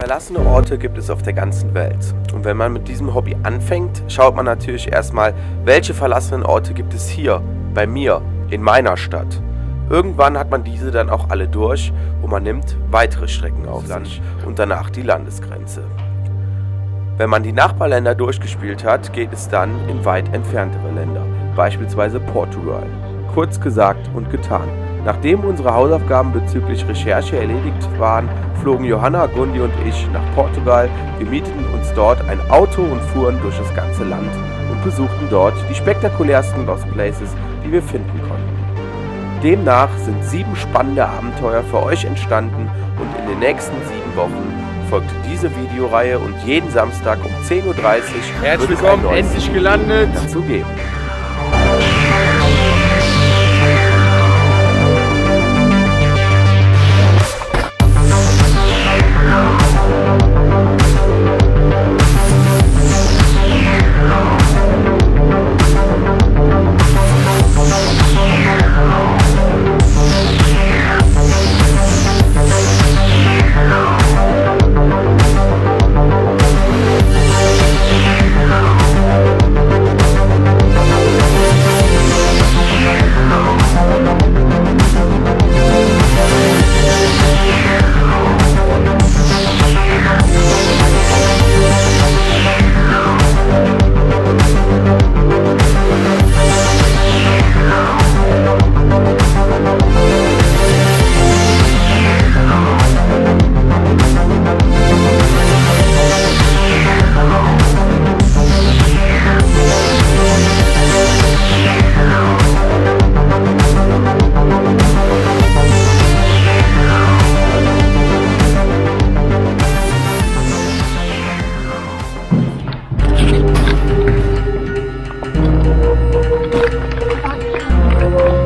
Verlassene Orte gibt es auf der ganzen Welt. Und wenn man mit diesem Hobby anfängt, schaut man natürlich erstmal, welche verlassenen Orte gibt es hier, bei mir, in meiner Stadt. Irgendwann hat man diese dann auch alle durch und man nimmt weitere Strecken auf sich und danach die Landesgrenze. Wenn man die Nachbarländer durchgespielt hat, geht es dann in weit entferntere Länder, beispielsweise Portugal. Kurz gesagt und getan. Nachdem unsere Hausaufgaben bezüglich Recherche erledigt waren, flogen Johanna, Gundi und ich nach Portugal, wir mieteten uns dort ein Auto und fuhren durch das ganze Land und besuchten dort die spektakulärsten Lost Places, die wir finden konnten. Demnach sind 7 spannende Abenteuer für euch entstanden und in den nächsten 7 Wochen folgte diese Videoreihe und jeden Samstag um 10:30 Uhr herzlich willkommen, endlich gelandet dazu geben.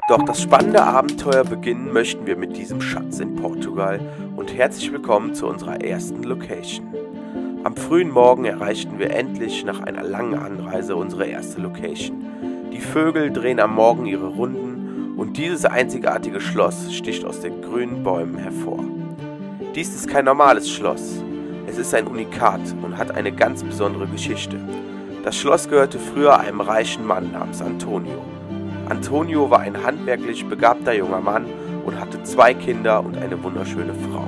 Doch das spannende Abenteuer beginnen möchten wir mit diesem Schatz in Portugal und herzlich willkommen zu unserer ersten Location. Am frühen Morgen erreichten wir endlich nach einer langen Anreise unsere erste Location. Die Vögel drehen am Morgen ihre Runden und dieses einzigartige Schloss sticht aus den grünen Bäumen hervor. Dies ist kein normales Schloss, es ist ein Unikat und hat eine ganz besondere Geschichte. Das Schloss gehörte früher einem reichen Mann namens Antonio. Antonio war ein handwerklich begabter junger Mann und hatte 2 Kinder und eine wunderschöne Frau.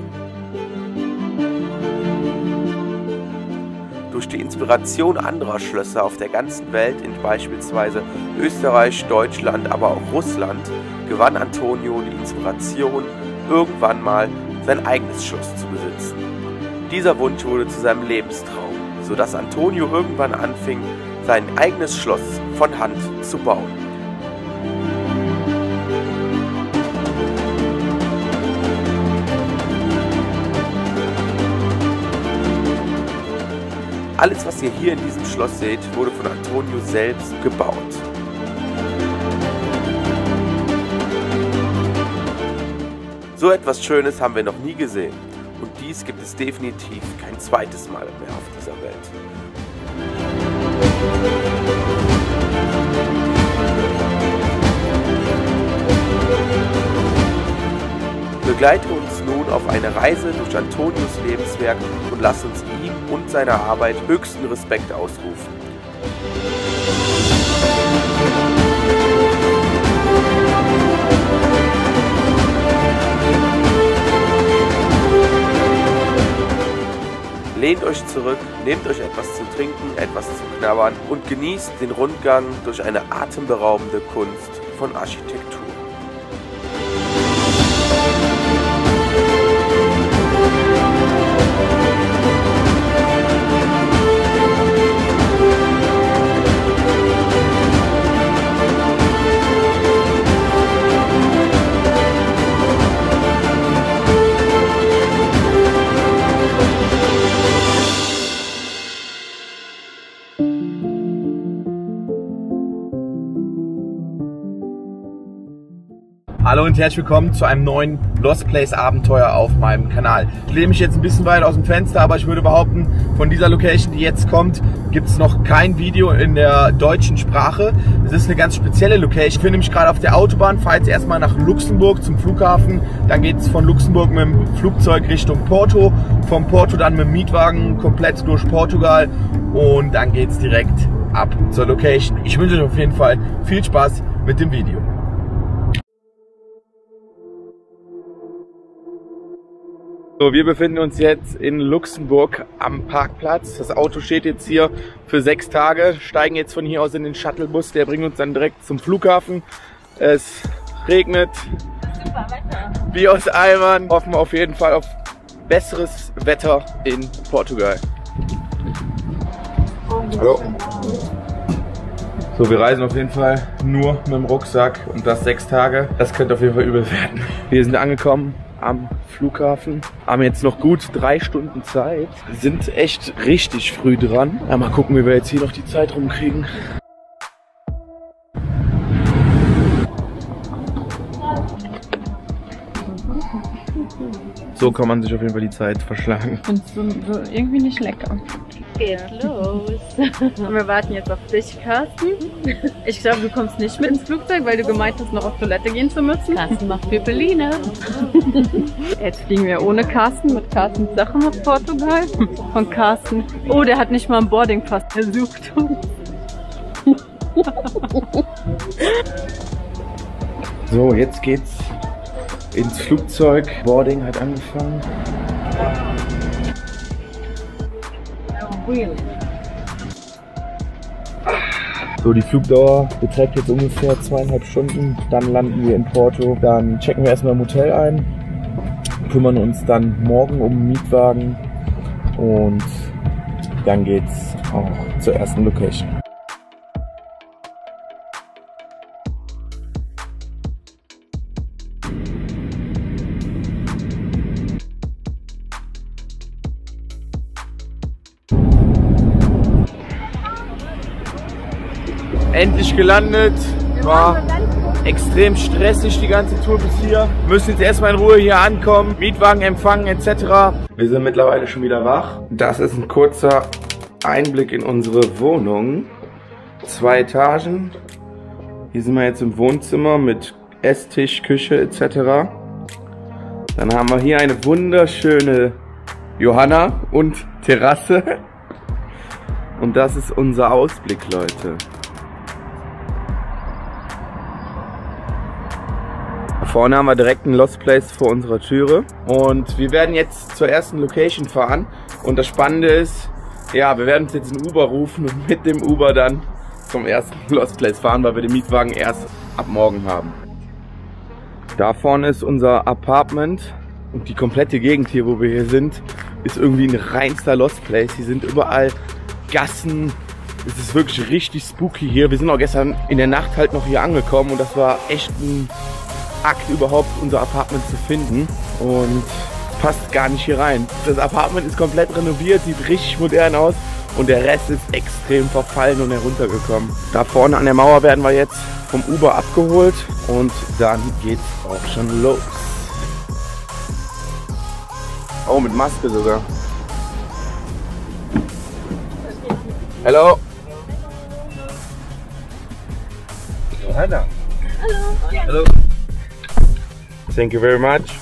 Durch die Inspiration anderer Schlösser auf der ganzen Welt, in beispielsweise Österreich, Deutschland, aber auch Russland, gewann Antonio die Inspiration, irgendwann mal sein eigenes Schloss zu besitzen. Dieser Wunsch wurde zu seinem Lebenstraum, sodass Antonio irgendwann anfing, sein eigenes Schloss von Hand zu bauen. Alles, was ihr hier in diesem Schloss seht, wurde von Antonio selbst gebaut. So etwas Schönes haben wir noch nie gesehen. Und dies gibt es definitiv kein zweites Mal mehr auf dieser Welt. Begleite uns nun auf eine Reise durch Antonios Lebenswerk und lass uns ihm und seiner Arbeit höchsten Respekt ausrufen. Lehnt euch zurück, nehmt euch etwas zu trinken, etwas zu knabbern und genießt den Rundgang durch eine atemberaubende Kunst von Architektur. Hallo und herzlich willkommen zu einem neuen Lost Place Abenteuer auf meinem Kanal. Ich lehne mich jetzt ein bisschen weit aus dem Fenster, aber ich würde behaupten, von dieser Location, die jetzt kommt, gibt es noch kein Video in der deutschen Sprache. Es ist eine ganz spezielle Location. Ich befinde mich gerade auf der Autobahn, fahre jetzt erstmal nach Luxemburg zum Flughafen. Dann geht es von Luxemburg mit dem Flugzeug Richtung Porto. Vom Porto dann mit dem Mietwagen komplett durch Portugal und dann geht es direkt ab zur Location. Ich wünsche euch auf jeden Fall viel Spaß mit dem Video. So, wir befinden uns jetzt in Luxemburg am Parkplatz. Das Auto steht jetzt hier für 6 Tage. Steigen jetzt von hier aus in den Shuttlebus. Der bringt uns dann direkt zum Flughafen. Es regnet. Super Wetter. Wie aus Eimern. Hoffen wir auf jeden Fall auf besseres Wetter in Portugal. Hallo. So, wir reisen auf jeden Fall nur mit dem Rucksack und das 6 Tage. Das könnte auf jeden Fall übel werden. Wir sind angekommen am Flughafen, haben jetzt noch gut 3 Stunden Zeit, sind echt richtig früh dran. Ja, mal gucken, wie wir jetzt hier noch die Zeit rumkriegen. So kann man sich auf jeden Fall die Zeit verschlagen. Und so irgendwie nicht lecker. Geht los. Wir warten jetzt auf dich, Carsten. Ich glaube, du kommst nicht mit ins Flugzeug, weil du gemeint hast, noch auf Toilette gehen zu müssen. Carsten macht Pipeline. Jetzt fliegen wir ohne Carsten, mit Carstens Sachen nach Portugal. Von Carsten. Oh, der hat nicht mal einen Boardingpass versucht. So, jetzt geht's ins Flugzeug. Boarding hat angefangen. So, die Flugdauer beträgt jetzt ungefähr 2,5 Stunden. Dann landen wir in Porto. Dann checken wir erstmal im Hotel ein. Kümmern uns dann morgen um den Mietwagen. Und dann geht's auch zur ersten Location. Endlich gelandet, war extrem stressig die ganze Tour bis hier. Müssen jetzt erstmal in Ruhe hier ankommen, Mietwagen empfangen etc. Wir sind mittlerweile schon wieder wach. Das ist ein kurzer Einblick in unsere Wohnung. 2 Etagen. Hier sind wir jetzt im Wohnzimmer mit Esstisch, Küche etc. Dann haben wir hier eine wunderschöne Johanna und Terrasse. Und das ist unser Ausblick, Leute. Vorne haben wir direkt einen Lost Place vor unserer Türe und wir werden jetzt zur ersten Location fahren und das Spannende ist, ja, wir werden uns jetzt einen Uber rufen und mit dem Uber dann zum ersten Lost Place fahren, weil wir den Mietwagen erst ab morgen haben. Da vorne ist unser Apartment und die komplette Gegend hier, wo wir hier sind, ist irgendwie ein reinster Lost Place. Hier sind überall Gassen, es ist wirklich richtig spooky hier. Wir sind auch gestern in der Nacht halt noch hier angekommen und das war echt ein Akt überhaupt, unser Apartment zu finden und passt gar nicht hier rein. Das Apartment ist komplett renoviert, sieht richtig modern aus und der Rest ist extrem verfallen und heruntergekommen. Da vorne an der Mauer werden wir jetzt vom Uber abgeholt und dann geht's auch schon los. Oh, mit Maske sogar. Hello. Johanna. Hello. Hello. Thank you very much.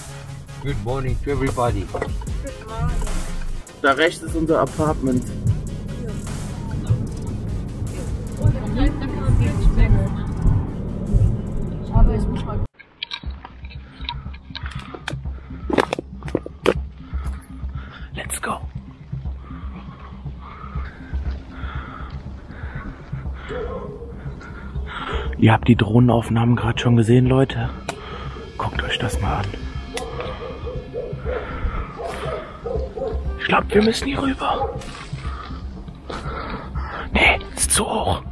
Good morning to everybody. Da rechts ist unser Apartment. Let's go. Ihr habt die Drohnenaufnahmen gerade schon gesehen, Leute. Guckt euch das mal an. Ich glaube, wir müssen hier rüber. Nee, ist zu hoch.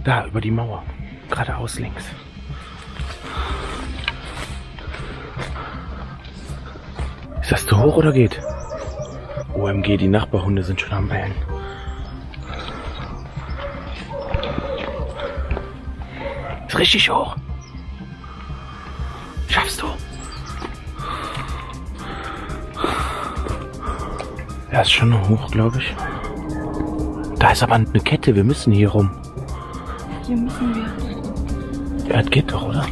Da, über die Mauer. Geradeaus links. Ist das zu hoch oder geht? OMG, die Nachbarhunde sind schon am Bellen. richtig hoch. Schaffst du? Er ist schon hoch, glaube ich. Da ist aber eine Kette, wir müssen hier rum. Hier müssen wir. Ja, das geht doch, oder?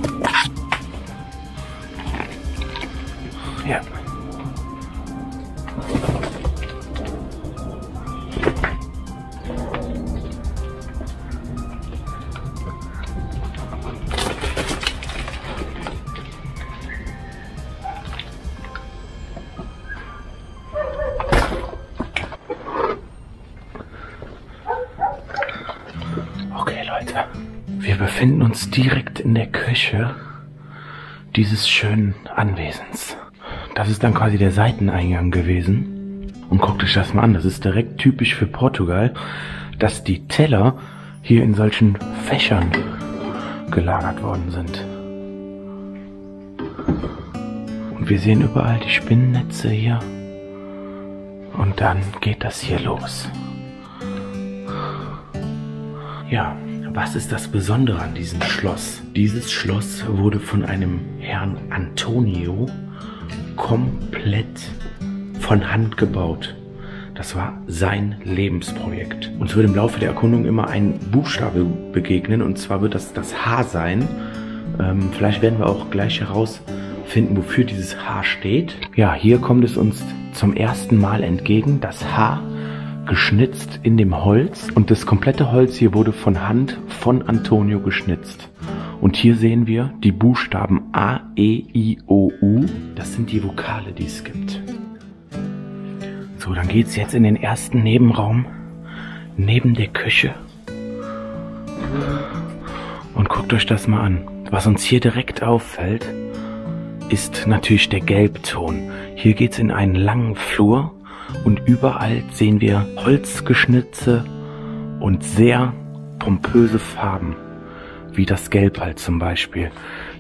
Ja. Okay, Leute. Wir befinden uns direkt in der Küche dieses schönen Anwesens. Das ist dann quasi der Seiteneingang gewesen. Und guckt euch das mal an, das ist direkt typisch für Portugal, dass die Teller hier in solchen Fächern gelagert worden sind. Und wir sehen überall die Spinnennetze hier. Und dann geht das hier los. Ja, was ist das Besondere an diesem Schloss? Dieses Schloss wurde von einem Herrn Antonio komplett von Hand gebaut. Das war sein Lebensprojekt. Uns wird im Laufe der Erkundung immer ein Buchstabe begegnen, und zwar wird das das H sein. Vielleicht werden wir auch gleich herausfinden, wofür dieses H steht. Ja, hier kommt es uns zum ersten Mal entgegen, das H geschnitzt in dem Holz, und das komplette Holz hier wurde von Hand von Antonio geschnitzt. Und hier sehen wir die Buchstaben A, E, I, O, U. Das sind die Vokale, die es gibt. So, dann geht es jetzt in den ersten Nebenraum, neben der Küche. Und guckt euch das mal an. Was uns hier direkt auffällt, ist natürlich der Gelbton. Hier geht es in einen langen Flur und überall sehen wir Holzgeschnitze und sehr pompöse Farben, wie das Gelb halt zum Beispiel.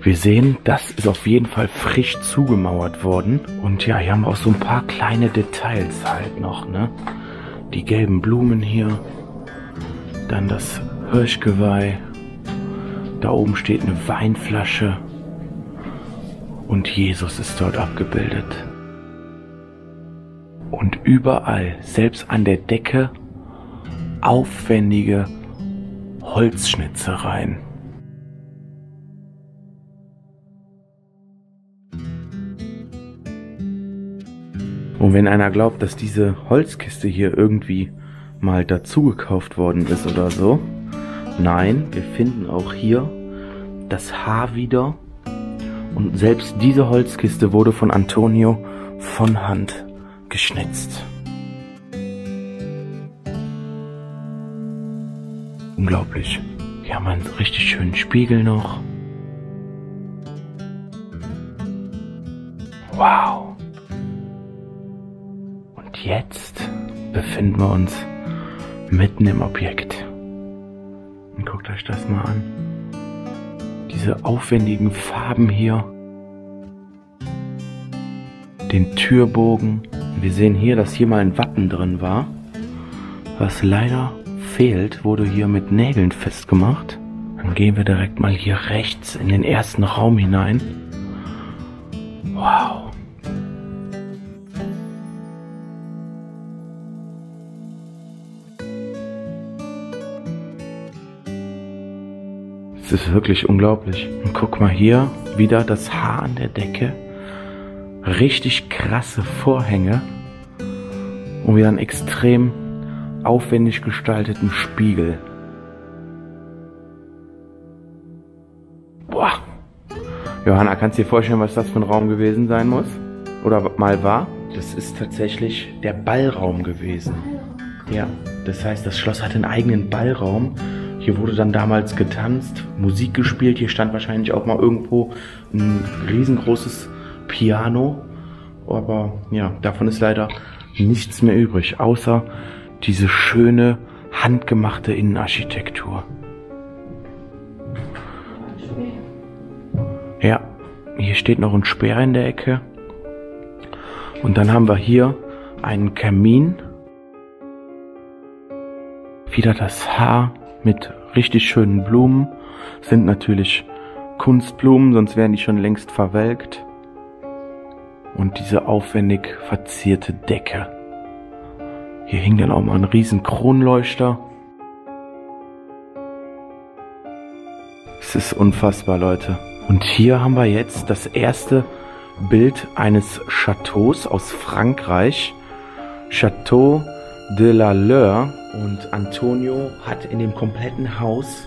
Wir sehen, das ist auf jeden Fall frisch zugemauert worden. Und ja, hier haben wir auch so ein paar kleine Details halt noch, ne? Die gelben Blumen hier, dann das Hirschgeweih, da oben steht eine Weinflasche und Jesus ist dort abgebildet. Und überall, selbst an der Decke, aufwendige Holzschnitzereien. Und wenn einer glaubt, dass diese Holzkiste hier irgendwie mal dazu gekauft worden ist oder so, nein, wir finden auch hier das H wieder. Und selbst diese Holzkiste wurde von Antonio von Hand geschnitzt. Unglaublich. Hier haben wir einen richtig schönen Spiegel noch. Wow. Und jetzt befinden wir uns mitten im Objekt. Und guckt euch das mal an. Diese aufwendigen Farben hier. Den Türbogen. Wir sehen hier, dass hier mal ein Wappen drin war. Was leider fehlt, wurde hier mit Nägeln festgemacht. Dann gehen wir direkt mal hier rechts in den ersten Raum hinein. Wow. Es ist wirklich unglaublich. Und guck mal hier, wieder das Haar an der Decke. Richtig krasse Vorhänge. Und wieder einen extrem aufwendig gestalteten Spiegel. Boah. Johanna, kannst du dir vorstellen, was das für ein Raum gewesen sein muss? Oder mal war? Das ist tatsächlich der Ballraum gewesen. Ja, das heißt, das Schloss hatte einen eigenen Ballraum. Hier wurde dann damals getanzt, Musik gespielt. Hier stand wahrscheinlich auch mal irgendwo ein riesengroßes Piano. Aber ja, davon ist leider nichts mehr übrig, außer diese schöne, handgemachte Innenarchitektur. Ja, hier steht noch ein Speer in der Ecke. Und dann haben wir hier einen Kamin. Wieder das Haar mit richtig schönen Blumen. Sind natürlich Kunstblumen, sonst wären die schon längst verwelkt. Und diese aufwendig verzierte Decke. Hier hing dann auch mal ein riesen Kronleuchter. Es ist unfassbar, Leute. Und hier haben wir jetzt das erste Bild eines Chateaus aus Frankreich. Château de la Leur. Und Antonio hat in dem kompletten Haus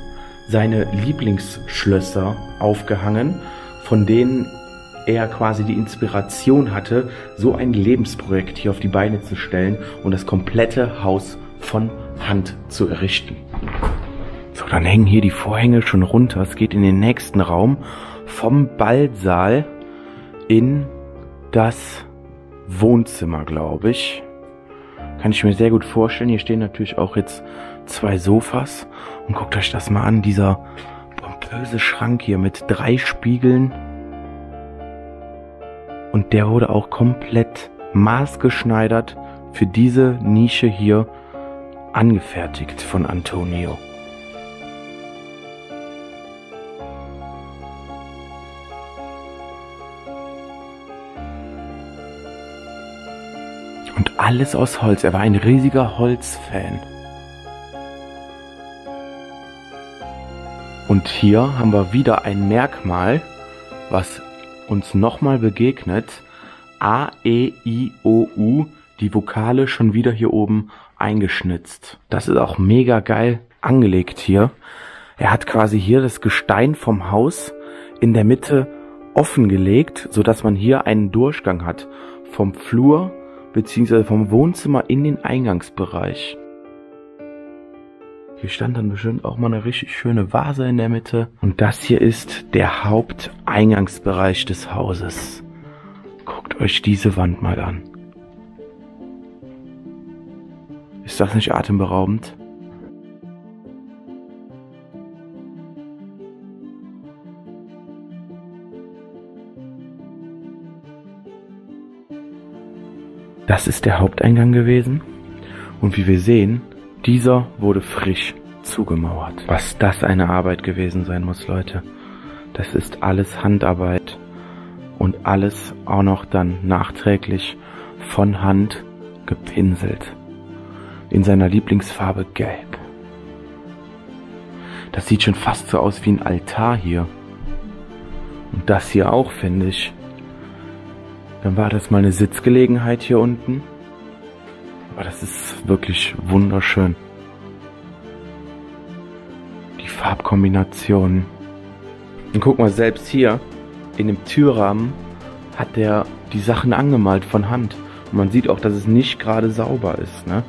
seine Lieblingsschlösser aufgehangen, von denen er quasi die Inspiration hatte, so ein Lebensprojekt hier auf die Beine zu stellen und das komplette Haus von Hand zu errichten. So, dann hängen hier die Vorhänge schon runter. Es geht in den nächsten Raum vom Ballsaal in das Wohnzimmer, glaube ich. Kann ich mir sehr gut vorstellen. Hier stehen natürlich auch jetzt 2 Sofas. Und guckt euch das mal an, dieser pompöse Schrank hier mit 3 Spiegeln. Und der wurde auch komplett maßgeschneidert für diese Nische hier angefertigt von Antonio. Und alles aus Holz. Er war ein riesiger Holzfan. Und hier haben wir wieder ein Merkmal, was uns nochmal begegnet. A, E, I, O, U. Die Vokale schon wieder hier oben eingeschnitzt. Das ist auch mega geil angelegt hier. Er hat quasi hier das Gestein vom Haus in der Mitte offengelegt, sodass man hier einen Durchgang hat vom Flur bzw. vom Wohnzimmer in den Eingangsbereich. Hier stand dann bestimmt auch mal eine richtig schöne Vase in der Mitte. Und das hier ist der Haupteingangsbereich des Hauses. Guckt euch diese Wand mal an. Ist das nicht atemberaubend? Das ist der Haupteingang gewesen. Und wie wir sehen, dieser wurde frisch zugemauert. Was das eine Arbeit gewesen sein muss, Leute. Das ist alles Handarbeit und alles auch noch dann nachträglich von Hand gepinselt. In seiner Lieblingsfarbe Gelb. Das sieht schon fast so aus wie ein Altar hier. Und das hier auch, finde ich. Dann war das mal eine Sitzgelegenheit hier unten. Aber das ist wirklich wunderschön. Die Farbkombinationen. Und guck mal, selbst hier in dem Türrahmen hat der die Sachen angemalt von Hand. Und man sieht auch, dass es nicht gerade sauber ist, ne?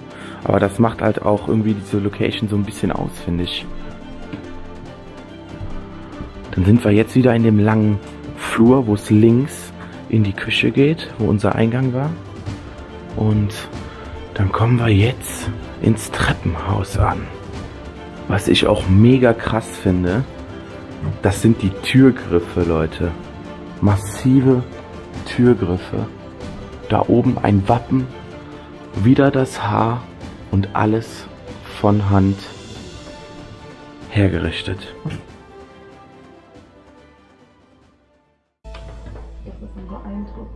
Aber das macht halt auch irgendwie diese Location so ein bisschen aus, finde ich. Dann sind wir jetzt wieder in dem langen Flur, wo es links in die Küche geht, wo unser Eingang war. Und dann kommen wir jetzt ins Treppenhaus an. Was ich auch mega krass finde, das sind die Türgriffe, Leute. Massive Türgriffe. Da oben ein Wappen, wieder das Haar und alles von Hand hergerichtet.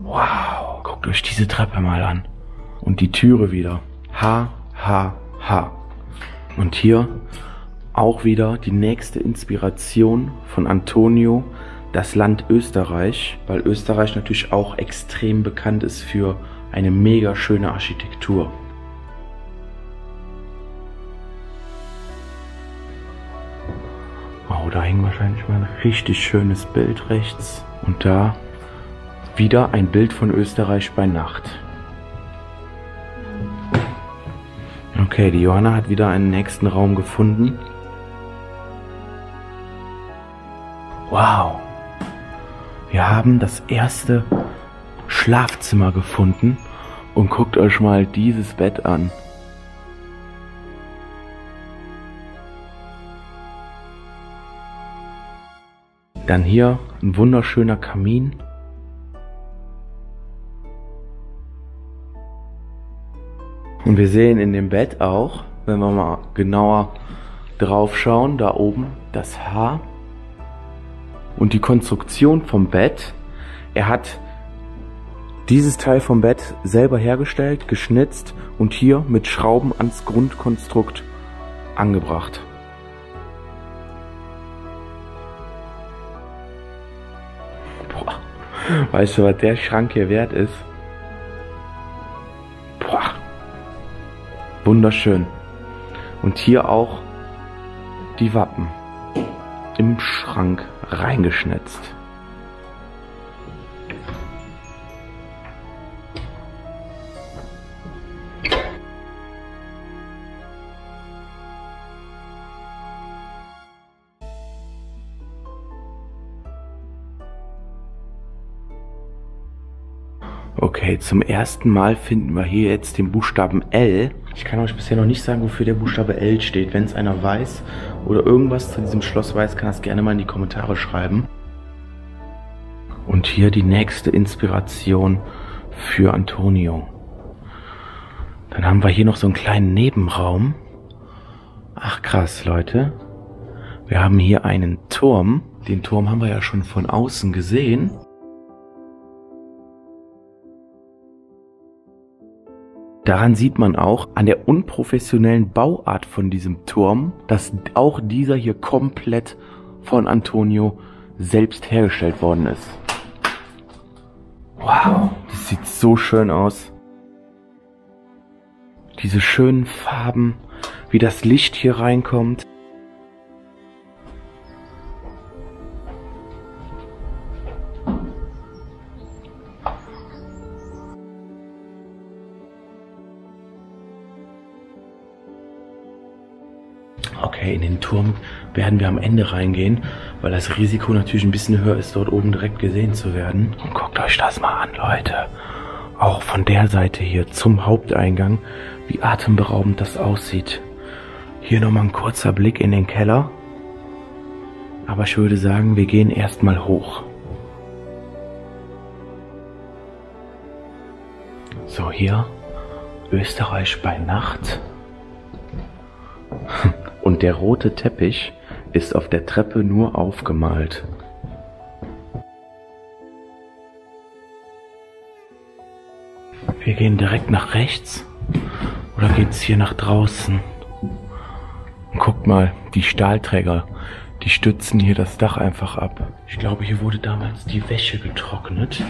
Wow, guckt euch diese Treppe mal an. Und die Türe wieder. Ha, ha, ha. Und hier auch wieder die nächste Inspiration von Antonio, das Land Österreich, weil Österreich natürlich auch extrem bekannt ist für eine mega schöne Architektur. Oh, da hängt wahrscheinlich mal ein richtig schönes Bild rechts. Und da wieder ein Bild von Österreich bei Nacht. Okay, die Johanna hat wieder einen nächsten Raum gefunden. Wow! Wir haben das erste Schlafzimmer gefunden und guckt euch mal dieses Bett an. Dann hier ein wunderschöner Kamin. Und wir sehen in dem Bett auch, wenn wir mal genauer drauf schauen. Da oben das Haar. Und die Konstruktion vom Bett. Er hat dieses Teil vom Bett selber hergestellt, geschnitzt und hier mit Schrauben ans Grundkonstrukt angebracht. Boah. Weißt du, was der Schrank hier wert ist? Boah. Wunderschön. Und hier auch die Wappen im Schrank reingeschnitzt. Okay, zum ersten Mal finden wir hier jetzt den Buchstaben L. Ich kann euch bisher noch nicht sagen, wofür der Buchstabe L steht. Wenn es einer weiß oder irgendwas zu diesem Schloss weiß, kann das gerne mal in die Kommentare schreiben. Und hier die nächste Inspiration für Antonio. Dann haben wir hier noch so einen kleinen Nebenraum. Ach krass, Leute. Wir haben hier einen Turm. Den Turm haben wir ja schon von außen gesehen. Daran sieht man auch an der unprofessionellen Bauart von diesem Turm, dass auch dieser hier komplett von Antonio selbst hergestellt worden ist. Wow, das sieht so schön aus. Diese schönen Farben, wie das Licht hier reinkommt. Okay, in den Turm werden wir am Ende reingehen, weil das Risiko natürlich ein bisschen höher ist, dort oben direkt gesehen zu werden. Und guckt euch das mal an, Leute. Auch von der Seite hier zum Haupteingang, wie atemberaubend das aussieht. Hier nochmal ein kurzer Blick in den Keller. Aber ich würde sagen, wir gehen erstmal hoch. So, hier Österreich bei Nacht. Und der rote Teppich ist auf der Treppe nur aufgemalt. Wir gehen direkt nach rechts. Oder geht's hier nach draußen? Und guckt mal, die Stahlträger, die stützen hier das Dach einfach ab. Ich glaube, hier wurde damals die Wäsche getrocknet.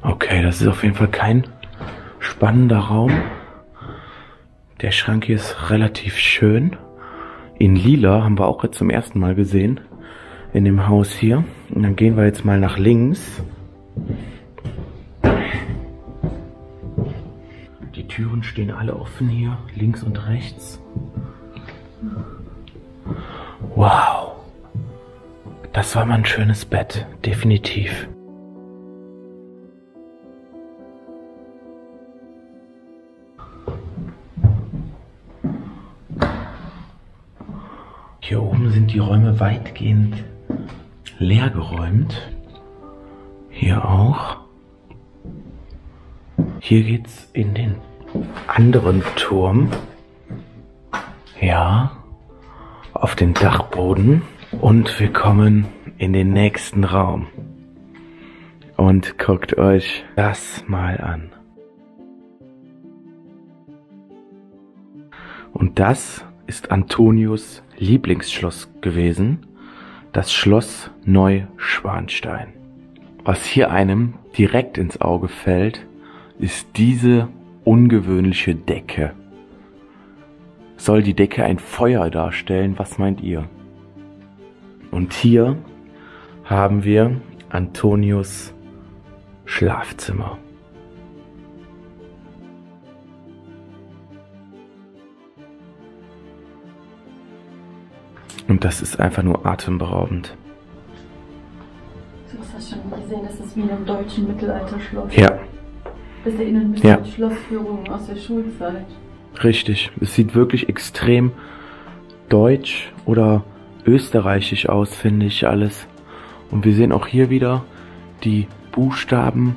Okay, das ist auf jeden Fall kein spannender Raum. Der Schrank hier ist relativ schön. In lila haben wir auch jetzt zum ersten Mal gesehen. In dem Haus hier. Und dann gehen wir jetzt mal nach links. Die Türen stehen alle offen hier. Links und rechts. Wow. Das war mal ein schönes Bett. Definitiv. Hier oben sind die Räume weitgehend leergeräumt. Hier auch. Hier geht's in den anderen Turm. Ja, auf den Dachboden. Und wir kommen in den nächsten Raum. Und guckt euch das mal an. Und das ist Antonios Lieblingsschloss gewesen, das Schloss Neuschwanstein. Was hier einem direkt ins Auge fällt, ist diese ungewöhnliche Decke. Soll die Decke ein Feuer darstellen? Was meint ihr? Und hier haben wir Antonios Schlafzimmer. Und das ist einfach nur atemberaubend. Du hast das schon gesehen, das ist wie in einem deutschen Mittelalterschloss. Ja. Das erinnert mich an Schlossführungen aus der Schulzeit. Richtig. Es sieht wirklich extrem deutsch oder österreichisch aus, finde ich alles. Und wir sehen auch hier wieder die Buchstaben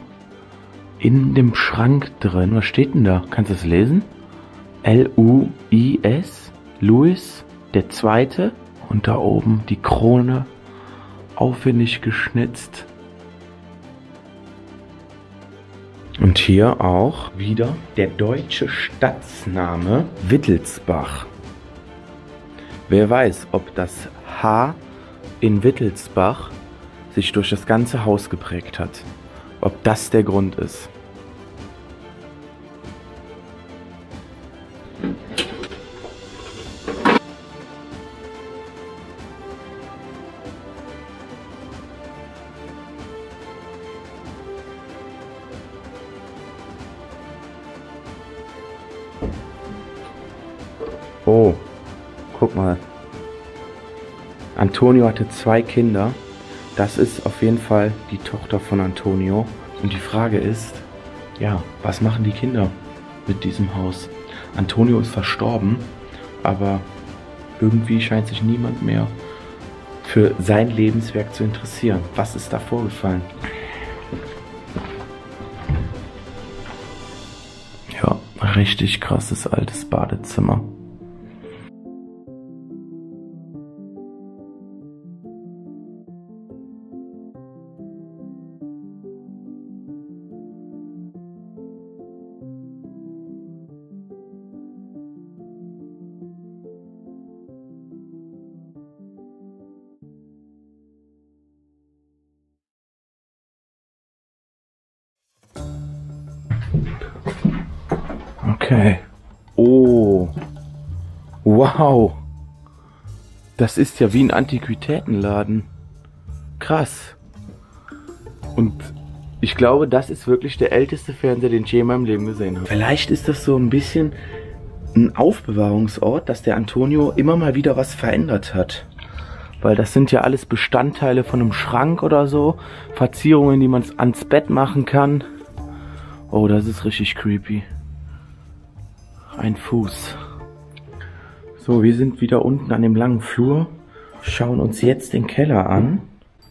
in dem Schrank drin. Was steht denn da? Kannst du es lesen? L-U-I-S, Louis der Zweite. Und da oben die Krone, aufwendig geschnitzt. Und hier auch wieder der deutsche Stadtname Wittelsbach. Wer weiß, ob das H in Wittelsbach sich durch das ganze Haus geprägt hat. Ob das der Grund ist. Oh, guck mal. Antonio hatte 2 Kinder. Das ist auf jeden Fall die Tochter von Antonio. Und die Frage ist, ja, was machen die Kinder mit diesem Haus? Antonio ist verstorben, aber irgendwie scheint sich niemand mehr für sein Lebenswerk zu interessieren. Was ist da vorgefallen? Ja, richtig krasses altes Badezimmer. Okay. Oh. Wow. Das ist ja wie ein Antiquitätenladen. Krass. Und ich glaube, das ist wirklich der älteste Fernseher, den ich je in meinem Leben gesehen habe. Vielleicht ist das so ein bisschen ein Aufbewahrungsort, dass der Antonio immer mal wieder was verändert hat. Weil das sind ja alles Bestandteile von einem Schrank oder so. Verzierungen, die man ans Bett machen kann. Oh, das ist richtig creepy. Ein Fuß. So, wir sind wieder unten an dem langen Flur. Schauen uns jetzt den Keller an.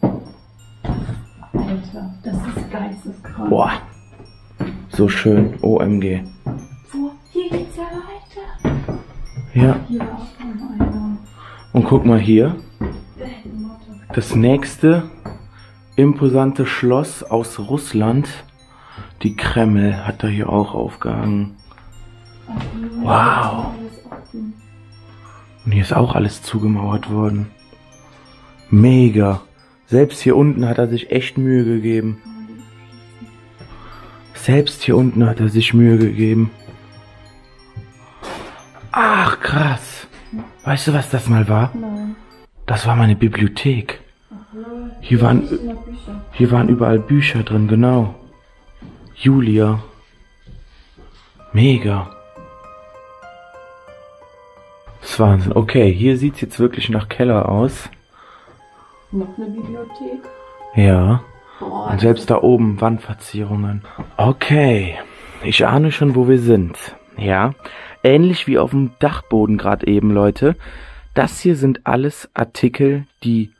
Alter, das ist geisteskrank. Boah. So schön. OMG. Wo? Hier geht's ja weiter. Ja. Hier auch noch einer. Und guck mal hier. Das nächste imposante Schloss aus Russland. Die Kreml hat er hier auch aufgehangen. Wow. Und hier ist auch alles zugemauert worden. Mega. Selbst hier unten hat er sich echt Mühe gegeben. Selbst hier unten hat er sich Mühe gegeben. Ach, krass. Weißt du, was das mal war? Nein. Das war meine Bibliothek. Hier waren überall Bücher drin, genau. Julia. Mega. Das ist Wahnsinn. Okay, hier sieht es jetzt wirklich nach Keller aus. Noch eine Bibliothek. Ja. Boah, Und selbst da oben Wandverzierungen. Okay. Ich ahne schon, wo wir sind. Ja. Ähnlich wie auf dem Dachboden gerade eben, Leute. Das hier sind alles Artikel, die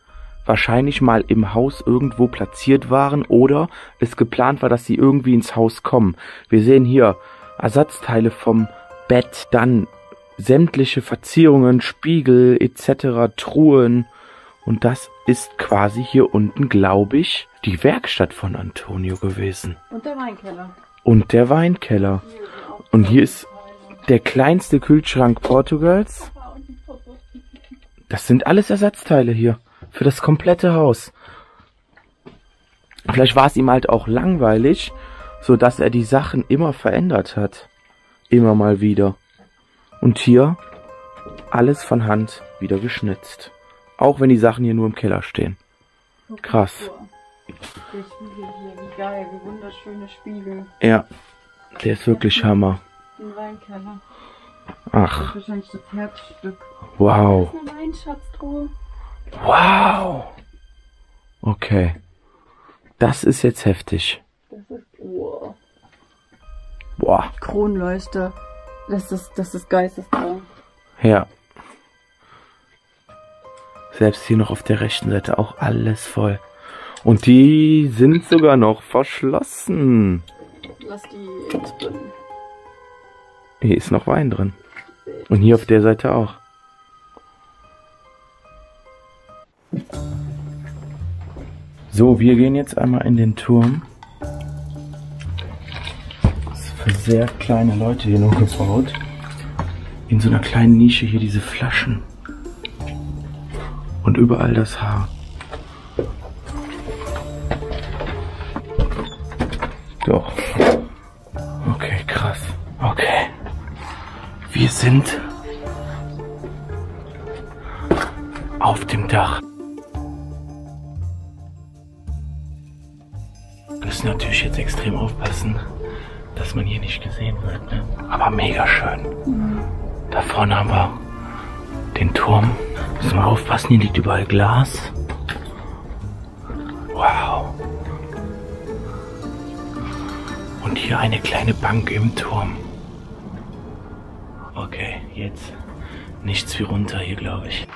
wahrscheinlich mal im Haus irgendwo platziert waren oder es geplant war, dass sie irgendwie ins Haus kommen. Wir sehen hier Ersatzteile vom Bett, dann sämtliche Verzierungen, Spiegel etc., Truhen. Und das ist quasi hier unten, glaube ich, die Werkstatt von Antonio gewesen. Und der Weinkeller. Und der Weinkeller. Und hier ist der kleinste Kühlschrank Portugals. Das sind alles Ersatzteile hier. Für das komplette Haus. Vielleicht war es ihm halt auch langweilig, so dass er die Sachen immer verändert hat. Immer mal wieder. Und hier alles von Hand wieder geschnitzt. Auch wenn die Sachen hier nur im Keller stehen. Krass. Der Spiegel hier, wie geil, wie wunderschöne Spiegel. Ja, der ist wirklich Hammer. Ein Weinkeller. Ach. Das ist wahrscheinlich das Herzstück. Wow. Das ist eine Weinschatztruhe. Wow. Okay. Das ist jetzt heftig. Das ist, wow. Boah. Kronleuchter. Das ist geisteskrank. Ja. Selbst hier noch auf der rechten Seite auch alles voll. Und die sind sogar noch verschlossen. Lass die jetzt drin. Hier ist noch Wein drin. Und hier auf der Seite auch. So, wir gehen jetzt einmal in den Turm. Das ist für sehr kleine Leute hier nur gebaut. In so einer kleinen Nische hier diese Flaschen. Und überall das Haar. Doch. Okay, krass. Okay. Wir sind auf dem Dach. Wir müssen natürlich jetzt extrem aufpassen, dass man hier nicht gesehen wird, ne? Aber mega schön. Da vorne haben wir den Turm. Müssen wir aufpassen, hier liegt überall Glas. Wow. Und hier eine kleine Bank im Turm. Okay, jetzt nichts wie runter hier, glaube ich.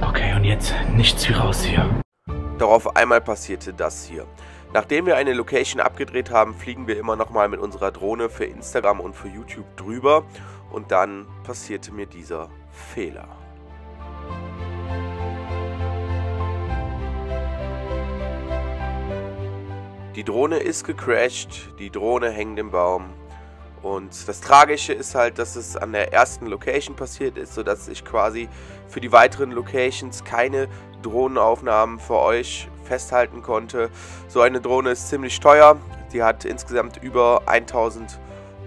Okay, und jetzt nichts wie raus hier. Doch auf einmal passierte das hier. Nachdem wir eine Location abgedreht haben, fliegen wir immer noch mal mit unserer Drohne für Instagram und für YouTube drüber. Und dann passierte mir dieser Fehler. Die Drohne ist gecrashed, die Drohne hängt im Baum. Und das Tragische ist halt, dass es an der ersten Location passiert ist, sodass ich quasi für die weiteren Locations keine Drohnenaufnahmen für euch festhalten konnte. So eine Drohne ist ziemlich teuer, die hat insgesamt über 1000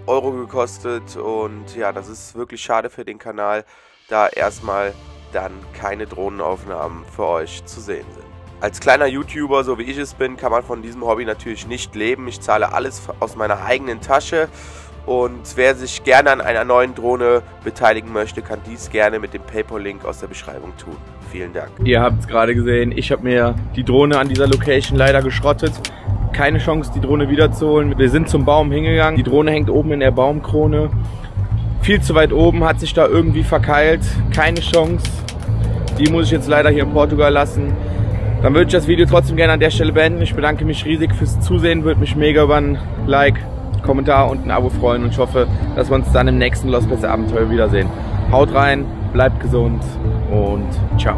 Euro gekostet und ja, das ist wirklich schade für den Kanal, da erstmal dann keine Drohnenaufnahmen für euch zu sehen sind. Als kleiner YouTuber, so wie ich es bin, kann man von diesem Hobby natürlich nicht leben. Ich zahle alles aus meiner eigenen Tasche. Und wer sich gerne an einer neuen Drohne beteiligen möchte, kann dies gerne mit dem PayPal-Link aus der Beschreibung tun. Vielen Dank. Ihr habt es gerade gesehen, ich habe mir die Drohne an dieser Location leider geschrottet. Keine Chance, die Drohne wiederzuholen. Wir sind zum Baum hingegangen. Die Drohne hängt oben in der Baumkrone. Viel zu weit oben, hat sich da irgendwie verkeilt. Keine Chance. Die muss ich jetzt leider hier in Portugal lassen. Dann würde ich das Video trotzdem gerne an der Stelle beenden. Ich bedanke mich riesig fürs Zusehen. Würde mich mega über ein Like, Kommentar und ein Abo freuen. Und ich hoffe, dass wir uns dann im nächsten Lost Place Abenteuer wiedersehen. Haut rein, bleibt gesund und ciao.